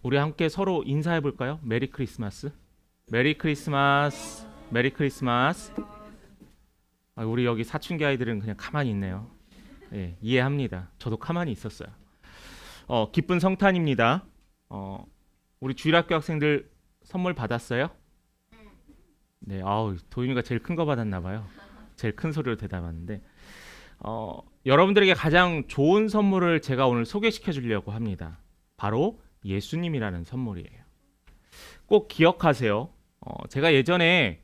우리 함께 서로 인사해 볼까요? 메리 크리스마스. 메리 크리스마스. 메리 크리스마스. 우리 여기 사춘기 아이들은 그냥 가만히 있네요. 예, 이해합니다. 저도 가만히 있었어요. 기쁜 성탄입니다. 우리 주일학교 학생들 선물 받았어요? 네, 도윤이가 제일 큰 거 받았나 봐요. 제일 큰 소리로 대답하는데, 여러분들에게 가장 좋은 선물을 제가 오늘 소개시켜 주려고 합니다. 바로 예수님이라는 선물이에요. 꼭 기억하세요. 제가 예전에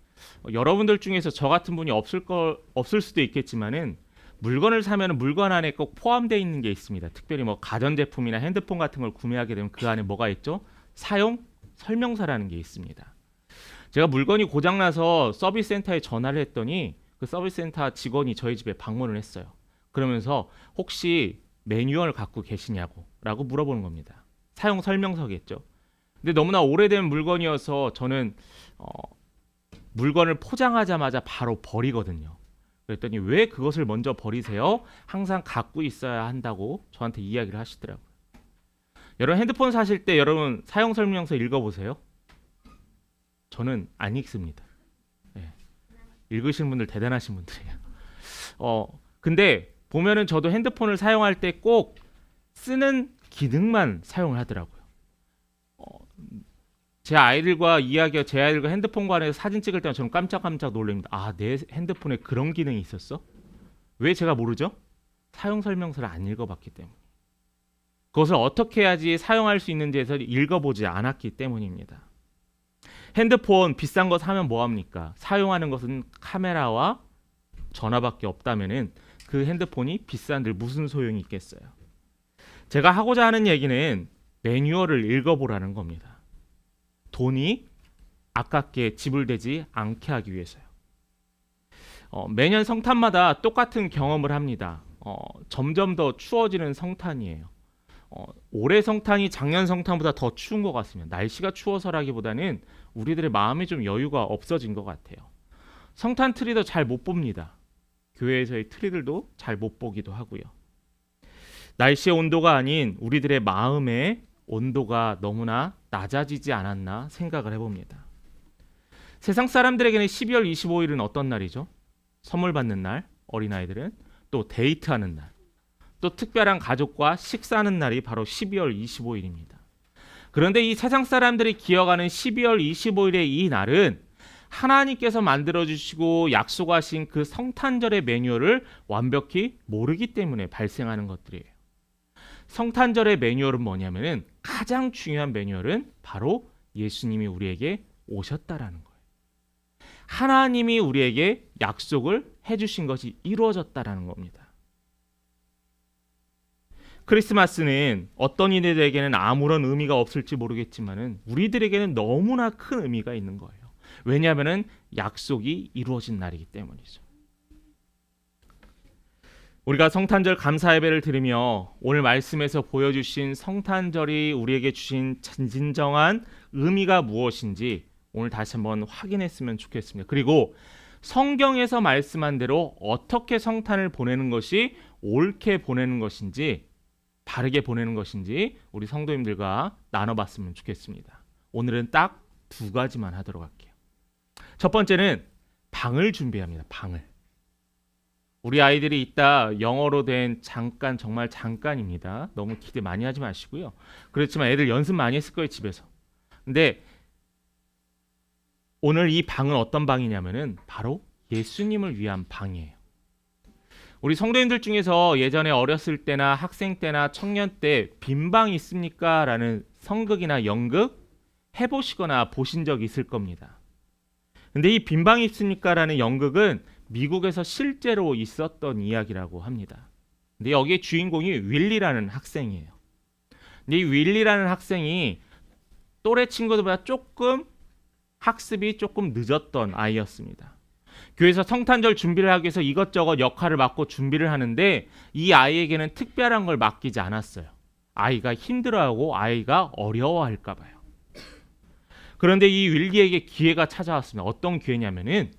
여러분들 중에서 저 같은 분이 없을 수도 있겠지만은 물건을 사면 물건 안에 꼭 포함되어 있는 게 있습니다. 특별히 뭐 가전제품이나 핸드폰 같은 걸 구매하게 되면 그 안에 뭐가 있죠? 사용 설명서라는 게 있습니다. 제가 물건이 고장나서 서비스 센터에 전화를 했더니 그 서비스 센터 직원이 저희 집에 방문을 했어요. 그러면서 혹시 매뉴얼 갖고 계시냐고 라고 물어보는 겁니다. 사용 설명서겠죠. 근데 너무나 오래된 물건이어서 저는 물건을 포장하자마자 바로 버리거든요. 그랬더니 왜 그것을 먼저 버리세요? 항상 갖고 있어야 한다고 저한테 이야기를 하시더라고요. 여러분 핸드폰 사실 때 여러분 사용 설명서 읽어보세요. 저는 안 읽습니다. 네. 읽으시는 분들 대단하신 분들이에요. 근데 보면은 저도 핸드폰을 사용할 때 꼭 쓰는 기능만 사용을 하더라고요. 제 아이들과 핸드폰 관해서 사진 찍을 때는 저는 깜짝깜짝 놀랍니다. 내 핸드폰에 그런 기능이 있었어? 왜 제가 모르죠? 사용 설명서를 안 읽어봤기 때문에. 그것을 어떻게 해야지 사용할 수 있는지에서 읽어보지 않았기 때문입니다. 핸드폰 비싼 거 사면 뭐합니까? 사용하는 것은 카메라와 전화밖에 없다면은 그 핸드폰이 비싼들 무슨 소용이 있겠어요? 제가 하고자 하는 얘기는 매뉴얼을 읽어보라는 겁니다. 돈이 아깝게 지불되지 않게 하기 위해서요. 매년 성탄마다 똑같은 경험을 합니다. 점점 더 추워지는 성탄이에요. 올해 성탄이 작년 성탄보다 더 추운 것 같습니다. 날씨가 추워서라기보다는 우리들의 마음에 좀 여유가 없어진 것 같아요. 성탄 트리도 잘 못 봅니다. 교회에서의 트리들도 잘 못 보기도 하고요. 날씨의 온도가 아닌 우리들의 마음의 온도가 너무나 낮아지지 않았나 생각을 해봅니다. 세상 사람들에게는 12월 25일은 어떤 날이죠? 선물 받는 날, 어린아이들은 또 데이트하는 날, 또 특별한 가족과 식사하는 날이 바로 12월 25일입니다. 그런데 이 세상 사람들이 기억하는 12월 25일의 이 날은 하나님께서 만들어주시고 약속하신 그 성탄절의 매뉴얼을 완벽히 모르기 때문에 발생하는 것들이에요. 성탄절의 매뉴얼은 뭐냐면은 가장 중요한 매뉴얼은 바로 예수님이 우리에게 오셨다라는 거예요. 하나님이 우리에게 약속을 해주신 것이 이루어졌다라는 겁니다. 크리스마스는 어떤 이들에게는 아무런 의미가 없을지 모르겠지만은 우리들에게는 너무나 큰 의미가 있는 거예요. 왜냐하면은 약속이 이루어진 날이기 때문이죠. 우리가 성탄절 감사 예배를 드리며 오늘 말씀에서 보여주신 성탄절이 우리에게 주신 진정한 의미가 무엇인지 오늘 다시 한번 확인했으면 좋겠습니다. 그리고 성경에서 말씀한 대로 어떻게 성탄을 보내는 것이 옳게 보내는 것인지 바르게 보내는 것인지 우리 성도님들과 나눠봤으면 좋겠습니다. 오늘은 딱 두 가지만 하도록 할게요. 첫 번째는 방을 준비합니다. 방을. 우리 아이들이 이따 영어로 된 잠깐, 정말 잠깐입니다. 너무 기대 많이 하지 마시고요. 그렇지만 애들 연습 많이 했을 거예요, 집에서. 근데 오늘 이 방은 어떤 방이냐면은 바로 예수님을 위한 방이에요. 우리 성도님들 중에서 예전에 어렸을 때나 학생 때나 청년 때 빈 방 있습니까? 라는 성극이나 연극 해보시거나 보신 적 있을 겁니다. 근데 이 빈 방 있습니까? 라는 연극은 미국에서 실제로 있었던 이야기라고 합니다. 근데 여기에 주인공이 윌리라는 학생이에요. 근데 이 윌리라는 학생이 또래 친구들보다 학습이 조금 늦었던 아이였습니다. 교회에서 성탄절 준비를 하기 위해서 이것저것 역할을 맡고 준비를 하는데 이 아이에게는 특별한 걸 맡기지 않았어요. 아이가 힘들어하고 아이가 어려워할까 봐요. 그런데 이 윌리에게 기회가 찾아왔습니다. 어떤 기회냐면은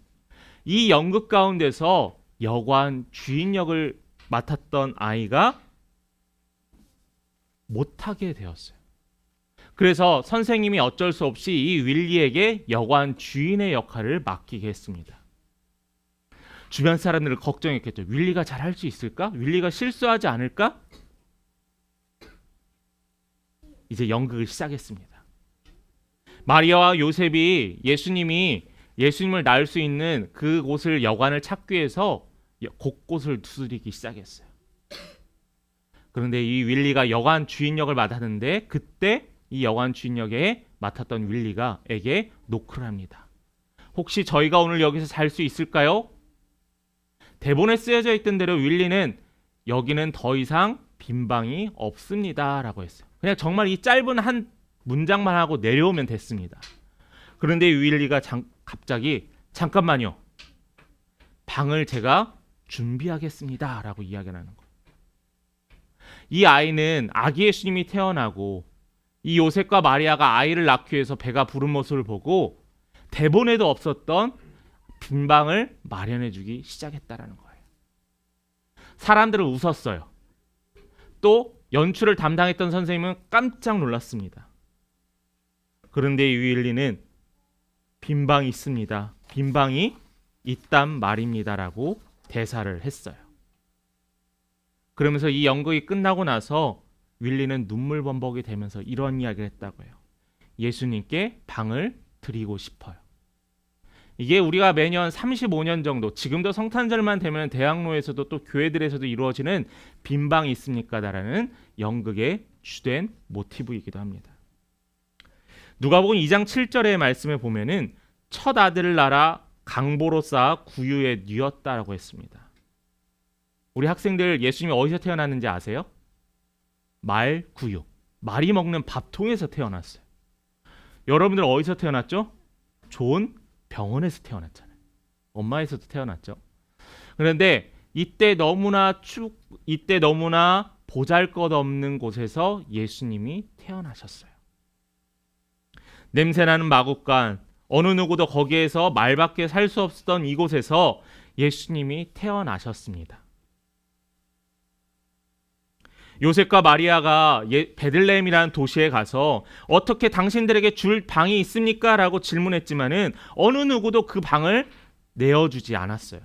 이 연극 가운데서 여관 주인 역을 맡았던 아이가 못하게 되었어요. 그래서 선생님이 어쩔 수 없이 이 윌리에게 여관 주인의 역할을 맡기게 했습니다. 주변 사람들을 걱정했겠죠. 윌리가 잘할 수 있을까? 윌리가 실수하지 않을까? 이제 연극을 시작했습니다. 마리아와 요셉이 예수님을 낳을 수 있는 그곳을 여관을 찾기 위해서 곳곳을 두드리기 시작했어요. 그런데 이 윌리가 여관 주인 역을 맡았는데 그때 이 여관 주인 역에 맡았던 윌리가에게 노크를 합니다. 혹시 저희가 오늘 여기서 잘 수 있을까요? 대본에 쓰여져 있던 대로 윌리는 여기는 더 이상 빈 방이 없습니다 라고 했어요. 그냥 정말 이 짧은 한 문장만 하고 내려오면 됐습니다. 그런데 윌리가 갑자기 잠깐만요. 방을 제가 준비하겠습니다 라고 이야기하는 거예요. 이 아이는 아기 예수님이 태어나고 이 요셉과 마리아가 아이를 낳기 위해서 배가 부른 모습을 보고 대본에도 없었던 빈 방을 마련해 주기 시작했다라는 거예요. 사람들은 웃었어요. 또 연출을 담당했던 선생님은 깜짝 놀랐습니다. 그런데 이 윌리는 빈 방이 있습니다. 빈 방이 있단 말입니다라고 대사를 했어요. 그러면서 이 연극이 끝나고 나서 윌리는 눈물 범벅이 되면서 이런 이야기를 했다고 해요. 예수님께 방을 드리고 싶어요. 이게 우리가 매년 35년 정도, 지금도 성탄절만 되면 대학로에서도 또 교회들에서도 이루어지는 빈 방이 있습니까라는 연극의 주된 모티브이기도 합니다. 누가복음 2장 7절의 말씀을 보면은 첫 아들을 낳아 강보로 쌓아 구유에 뉘었다라고 했습니다. 우리 학생들 예수님이 어디서 태어났는지 아세요? 말 구유. 말이 먹는 밥통에서 태어났어요. 여러분들 어디서 태어났죠? 좋은 병원에서 태어났잖아요. 엄마에서도 태어났죠. 그런데 이때 너무나 보잘것없는 곳에서 예수님이 태어나셨어요. 냄새나는 마국간, 어느 누구도 거기에서 말밖에 살 수 없었던 이곳에서 예수님이 태어나셨습니다. 요셉과 마리아가 베들레헴이라는 도시에 가서 어떻게 당신들에게 줄 방이 있습니까? 라고 질문했지만은 어느 누구도 그 방을 내어주지 않았어요.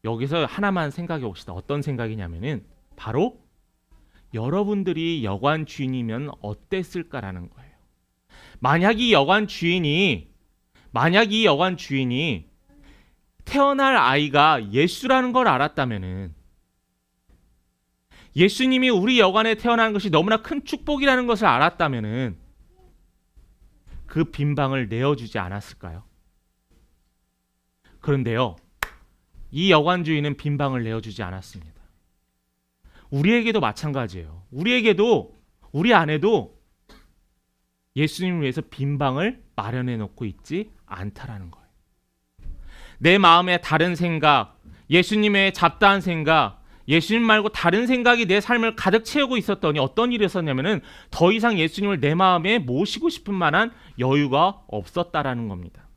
여기서 하나만 생각해 봅시다. 어떤 생각이냐면은 바로 여러분들이 여관 주인이면 어땠을까라는 거예요. 만약 이 여관 주인이 태어날 아이가 예수라는 걸 알았다면은, 예수님이 우리 여관에 태어난 것이 너무나 큰 축복이라는 것을 알았다면은 그 빈 방을 내어주지 않았을까요? 그런데요, 이 여관 주인은 빈 방을 내어주지 않았습니다. 우리에게도 마찬가지예요. 우리 안에도 예수님을 위해서 빈 방을 마련해 놓고 있지 않다라는 거예요. 내 마음에 다른 생각, 예수님의 잡다한 생각, 예수님 말고 다른 생각이 내 삶을 가득 채우고 있었더니 어떤 일이 있었냐면은 더 이상 예수님을 내 마음에 모시고 싶은 만한 여유가 없었다라는 겁니다.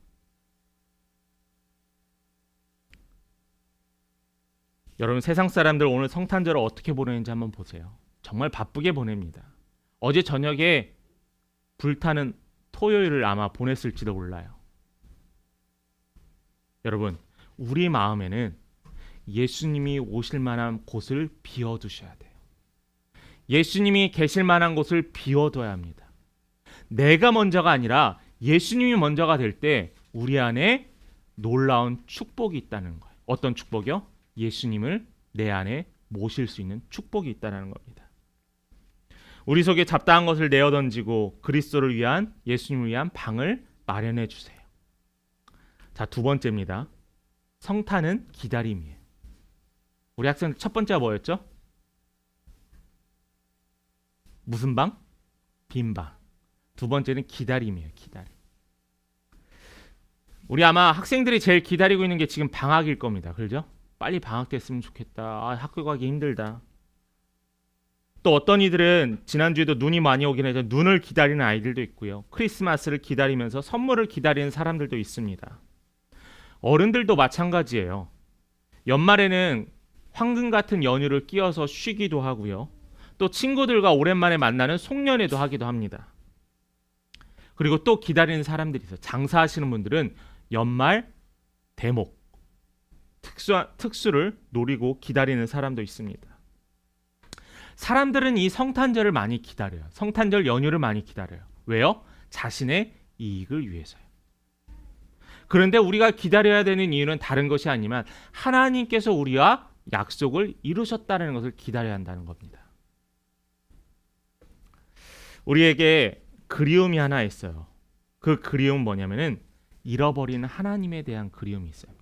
여러분, 세상 사람들 오늘 성탄절을 어떻게 보내는지 한번 보세요. 정말 바쁘게 보냅니다. 어제 저녁에 불타는 토요일을 아마 보냈을지도 몰라요. 여러분, 우리 마음에는 예수님이 오실 만한 곳을 비워두셔야 돼요. 예수님이 계실 만한 곳을 비워둬야 합니다. 내가 먼저가 아니라 예수님이 먼저가 될 때 우리 안에 놀라운 축복이 있다는 거예요. 어떤 축복이요? 예수님을 내 안에 모실 수 있는 축복이 있다는 겁니다. 우리 속에 잡다한 것을 내어던지고 그리스도를 위한, 예수님을 위한 방을 마련해 주세요. 자, 두 번째입니다. 성탄은 기다림이에요. 우리 학생 첫 번째가 뭐였죠? 무슨 방? 빈 방. 두 번째는 기다림이에요. 기다림. 우리 아마 학생들이 제일 기다리고 있는 게 지금 방학일 겁니다. 그렇죠? 빨리 방학 됐으면 좋겠다. 학교 가기 힘들다. 또 어떤 이들은 지난주에도 눈이 많이 오긴 해서 눈을 기다리는 아이들도 있고요. 크리스마스를 기다리면서 선물을 기다리는 사람들도 있습니다. 어른들도 마찬가지예요. 연말에는 황금 같은 연휴를 끼워서 쉬기도 하고요. 또 친구들과 오랜만에 만나는 송년회도 하기도 합니다. 그리고 또 기다리는 사람들이 있어요. 장사하시는 분들은 연말 대목, 특수를 노리고 기다리는 사람도 있습니다. 사람들은 이 성탄절을 많이 기다려요. 성탄절 연휴를 많이 기다려요. 왜요? 자신의 이익을 위해서요. 그런데 우리가 기다려야 되는 이유는 다른 것이 아니면 하나님께서 우리와 약속을 이루셨다는 것을 기다려야 한다는 겁니다. 우리에게 그리움이 하나 있어요. 그 그리움은 뭐냐면은 잃어버리는 하나님에 대한 그리움이 있어요.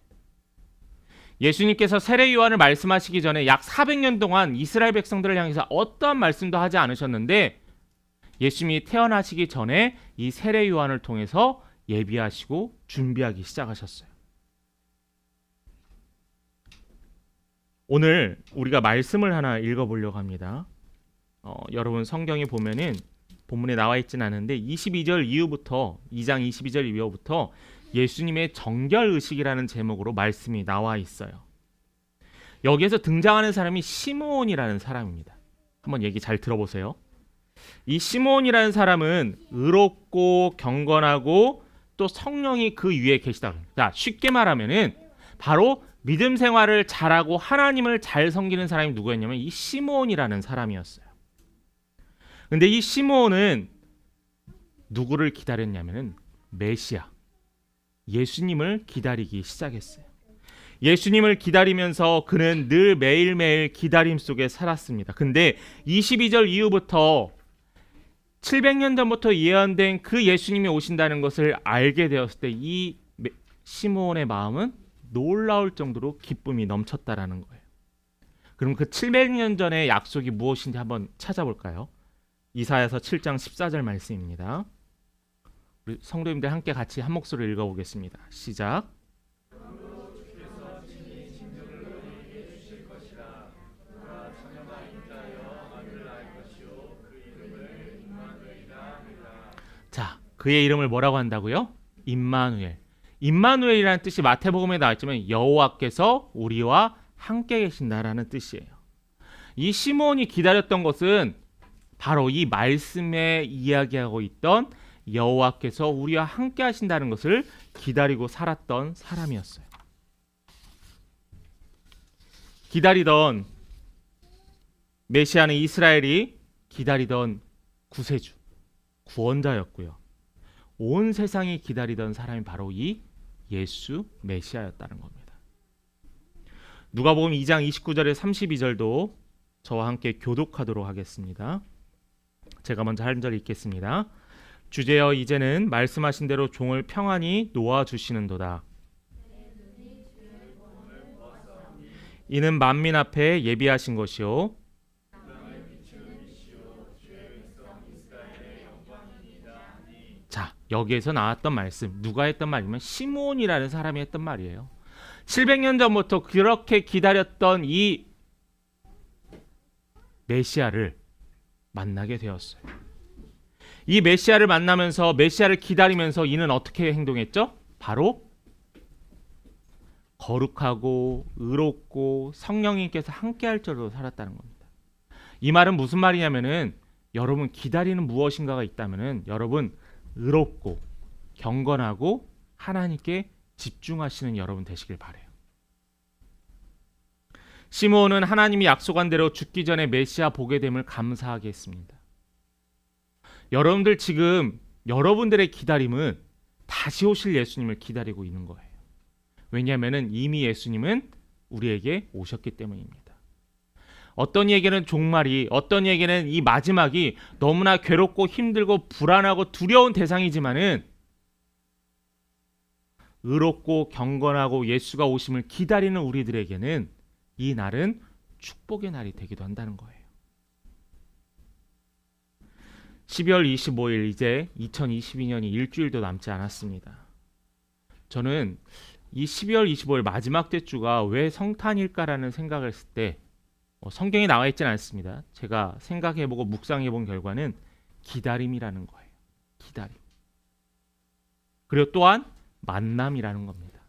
예수님께서 세례 요한을 말씀하시기 전에 약 400년 동안 이스라엘 백성들을 향해서 어떠한 말씀도 하지 않으셨는데 예수님이 태어나시기 전에 이 세례 요한을 통해서 예비하시고 준비하기 시작하셨어요. 오늘 우리가 말씀을 하나 읽어보려고 합니다. 여러분 성경에 보면은 본문에 나와 있진 않은데 22절 이후부터 2장 22절 이후부터 예수님의 정결의식이라는 제목으로 말씀이 나와 있어요. 여기에서 등장하는 사람이 시므온이라는 사람입니다. 한번 얘기 잘 들어보세요. 이 시므온이라는 사람은 의롭고 경건하고 또 성령이 그 위에 계시다. 자, 쉽게 말하면은 바로 믿음 생활을 잘하고 하나님을 잘 섬기는 사람이 누구였냐면 이 시므온이라는 사람이었어요. 근데 이 시므온은 누구를 기다렸냐면은 메시아, 예수님을 기다리기 시작했어요. 예수님을 기다리면서 그는 늘 매일매일 기다림 속에 살았습니다. 근데 22절 이후부터 700년 전부터 예언된 그 예수님이 오신다는 것을 알게 되었을 때 이 시므온의 마음은 놀라울 정도로 기쁨이 넘쳤다라는 거예요. 그럼 그 700년 전의 약속이 무엇인지 한번 찾아볼까요? 이사야서 7장 14절 말씀입니다. 우리 성도님들 함께 같이 한 목소리로 읽어보겠습니다. 시작. 자, 그의 이름을 뭐라고 한다고요? 임마누엘. 임마누엘이라는 뜻이 마태복음에 나와 있지만 여호와께서 우리와 함께 계신다라는 뜻이에요. 이 시므온이 기다렸던 것은 바로 이 말씀에 이야기하고 있던 여호와께서 우리와 함께 하신다는 것을 기다리고 살았던 사람이었어요. 기다리던 메시아는 이스라엘이 기다리던 구세주, 구원자였고요. 온 세상이 기다리던 사람이 바로 이 예수 메시아였다는 겁니다. 누가복음 2장 29절에 32절도 저와 함께 교독하도록 하겠습니다. 제가 먼저 한 절 읽겠습니다. 주제여 이제는 말씀하신 대로 종을 평안히 놓아주시는도다. 이는 만민 앞에 예비하신 것이요 자, 여기에서 나왔던 말씀 누가 했던 말이면 시므온이라는 사람이 했던 말이에요. 700년 전부터 그렇게 기다렸던 이 메시아를 만나게 되었어요. 이 메시아를 만나면서 메시아를 기다리면서 이는 어떻게 행동했죠? 바로 거룩하고 의롭고 성령님께서 함께할 줄로 살았다는 겁니다. 이 말은 무슨 말이냐면은 여러분 기다리는 무엇인가가 있다면은 여러분 의롭고 경건하고 하나님께 집중하시는 여러분 되시길 바라요. 시므온은 하나님이 약속한 대로 죽기 전에 메시아 보게 됨을 감사하게 했습니다. 여러분들 지금 여러분들의 기다림은 다시 오실 예수님을 기다리고 있는 거예요. 왜냐하면 이미 예수님은 우리에게 오셨기 때문입니다. 어떤 이에게는 종말이, 어떤 이에게는 이 마지막이 너무나 괴롭고 힘들고 불안하고 두려운 대상이지만은 의롭고 경건하고 예수가 오심을 기다리는 우리들에게는 이 날은 축복의 날이 되기도 한다는 거예요. 12월 25일 이제 2022년이 일주일도 남지 않았습니다. 저는 이 12월 25일 마지막 주가 왜 성탄일까라는 생각을 했을 때 성경에 나와 있지는 않습니다. 제가 생각해보고 묵상해본 결과는 기다림이라는 거예요. 기다림. 그리고 또한 만남이라는 겁니다.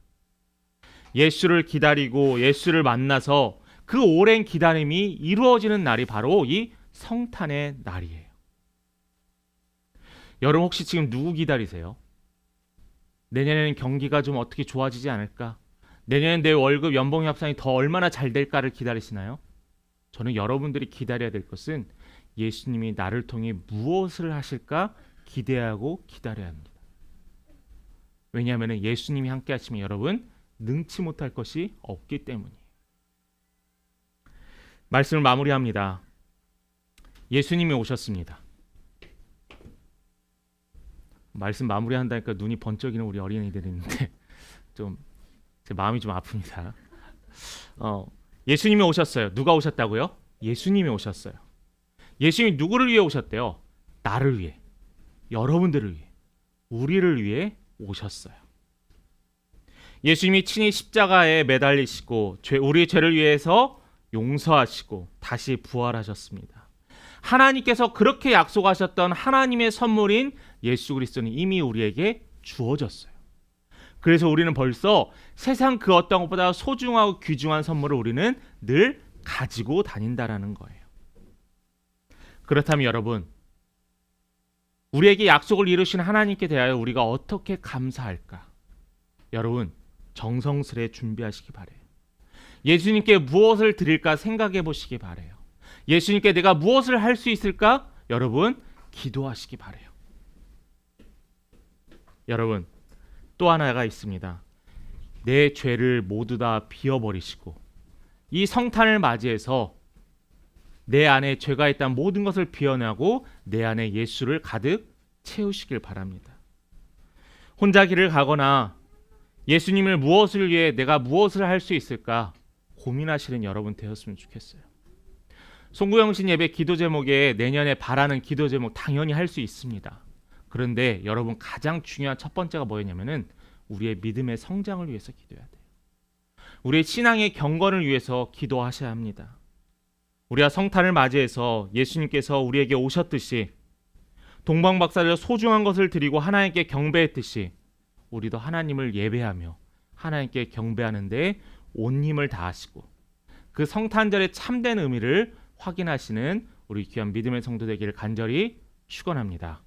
예수를 기다리고 예수를 만나서 그 오랜 기다림이 이루어지는 날이 바로 이 성탄의 날이에요. 여러분 혹시 지금 누구 기다리세요? 내년에는 경기가 좀 어떻게 좋아지지 않을까? 내년엔 내 월급 연봉 협상이 더 얼마나 잘 될까를 기다리시나요? 저는 여러분들이 기다려야 될 것은 예수님이 나를 통해 무엇을 하실까 기대하고 기다려야 합니다. 왜냐하면 예수님이 함께 하시면 여러분 능치 못할 것이 없기 때문이에요. 말씀을 마무리합니다. 예수님이 오셨습니다. 말씀 마무리한다니까 눈이 번쩍이는 우리 어린이들이 있는데 좀 제 마음이 좀 아픕니다. 예수님이 오셨어요. 누가 오셨다고요? 예수님이 오셨어요. 예수님이 누구를 위해 오셨대요? 나를 위해, 여러분들을 위해, 우리를 위해 오셨어요. 예수님이 친히 십자가에 매달리시고 우리의 죄를 위해서 용서하시고 다시 부활하셨습니다. 하나님께서 그렇게 약속하셨던 하나님의 선물인 예수 그리스도는 이미 우리에게 주어졌어요. 그래서 우리는 벌써 세상 그 어떤 것보다 소중하고 귀중한 선물을 우리는 늘 가지고 다닌다라는 거예요. 그렇다면 여러분, 우리에게 약속을 이루신 하나님께 대하여 우리가 어떻게 감사할까? 여러분, 정성스레 준비하시기 바래요. 예수님께 무엇을 드릴까 생각해 보시기 바래요. 예수님께 내가 무엇을 할 수 있을까? 여러분, 기도하시기 바래요. 여러분, 또 하나가 있습니다. 내 죄를 모두 다 비워버리시고 이 성탄을 맞이해서 내 안에 죄가 있다는 모든 것을 비워내고 내 안에 예수를 가득 채우시길 바랍니다. 혼자 길을 가거나 예수님을 무엇을 위해 내가 무엇을 할 수 있을까 고민하시는 여러분 되었으면 좋겠어요. 송구영신 예배 기도 제목에 내년에 바라는 기도 제목 당연히 할 수 있습니다. 그런데 여러분 가장 중요한 첫 번째가 뭐였냐면은 우리의 믿음의 성장을 위해서 기도해야 돼요. 우리의 신앙의 경건을 위해서 기도하셔야 합니다. 우리가 성탄을 맞이해서 예수님께서 우리에게 오셨듯이 동방박사를 소중한 것을 드리고 하나님께 경배했듯이 우리도 하나님을 예배하며 하나님께 경배하는 데 온 힘을 다하시고 그 성탄절의 참된 의미를 확인하시는 우리 귀한 믿음의 성도 되기를 간절히 축원합니다.